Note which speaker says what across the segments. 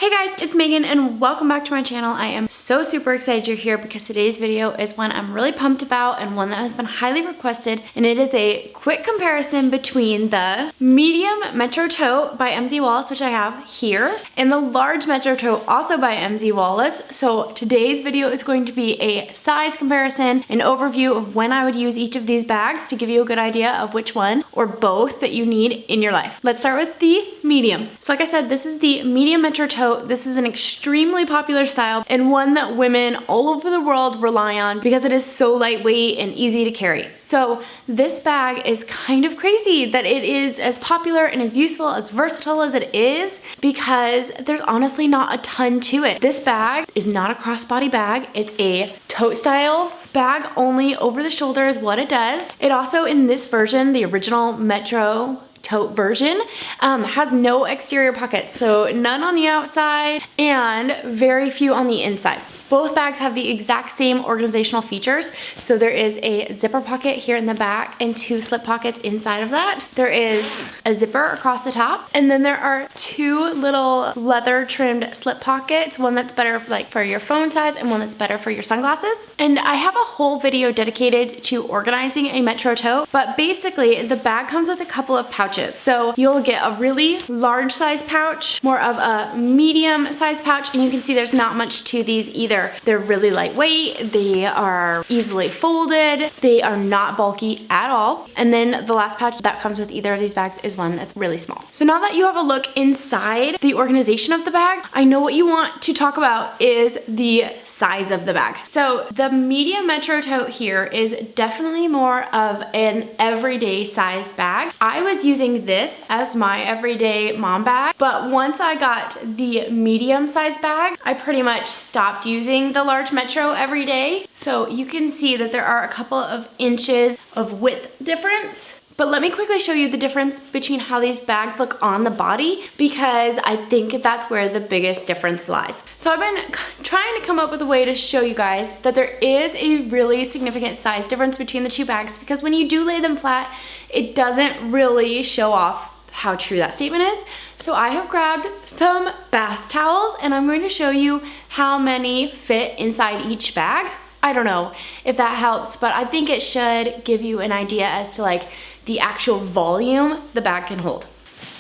Speaker 1: Hey guys, it's Megan and welcome back to my channel. I am so super excited you're here because today's video is one I'm really pumped about and one that has been highly requested, and it is a quick comparison between the medium Metro Tote by MZ Wallace, which I have here, and the large Metro Tote also by MZ Wallace. So today's video is going to be a size comparison, an overview of when I would use each of these bags to give you a good idea of which one or both that you need in your life. Let's start with the medium. So like I said, this is the medium Metro Tote. This is an extremely popular style and one that women all over the world rely on because it is so lightweight and easy to carry. So this bag is kind of crazy that it is as popular and as useful, as versatile as it is, because there's honestly not a ton to it. This bag is not a crossbody bag. It's a tote style bag, only over the shoulder is what it does. It also, in this version, the original Metro Tote version, has no exterior pockets, so none on the outside and very few on the inside. Both bags have the exact same organizational features. So there is a zipper pocket here in the back and two slip pockets inside of that. There is a zipper across the top, and then there are two little leather trimmed slip pockets, one that's better for your phone size and one that's better for your sunglasses. And I have a whole video dedicated to organizing a Metro Tote, but basically the bag comes with a couple of pouches. So you'll get a really large size pouch, more of a medium size pouch, and you can see there's not much to these either. They're really lightweight, they are easily folded, they are not bulky at all. And then the last pouch that comes with either of these bags is one that's really small. So now that you have a look inside the organization of the bag, I know what you want to talk about is the size of the bag. So the medium Metro Tote here is definitely more of an everyday sized bag. I was using this as my everyday mom bag, but once I got the medium sized bag, I pretty much stopped using the large Metro every day. So you can see that there are a couple of inches of width difference. But let me quickly show you the difference between how these bags look on the body, because I think that's where the biggest difference lies. So I've been trying to come up with a way to show you guys that there is a really significant size difference between the two bags, because when you do lay them flat, it doesn't really show off how true that statement is. So I have grabbed some bath towels and I'm going to show you how many fit inside each bag. I don't know if that helps, but I think it should give you an idea as to the actual volume the bag can hold.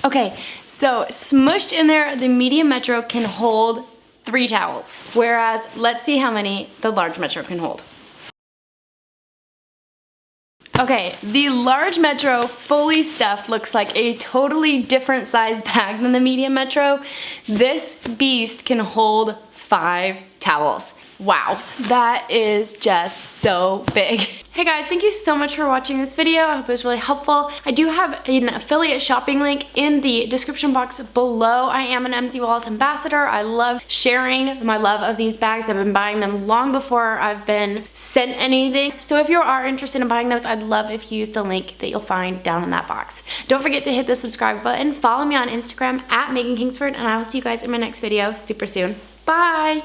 Speaker 1: Okay, so smushed in there, the medium Metro can hold 3 towels, whereas let's see how many the large Metro can hold. Okay, the large Metro fully stuffed looks like a totally different size bag than the medium Metro. This beast can hold 5 towels. Wow, that is just so big. Hey guys, thank you so much for watching this video. I hope it was really helpful. I do have an affiliate shopping link in the description box below. I am an MZ Wallace ambassador. I love sharing my love of these bags. I've been buying them long before I've been sent anything. So if you are interested in buying those, I'd love if you use the link that you'll find down in that box. Don't forget to hit the subscribe button. Follow me on Instagram at Megan Kingsford, and I will see you guys in my next video super soon. Bye!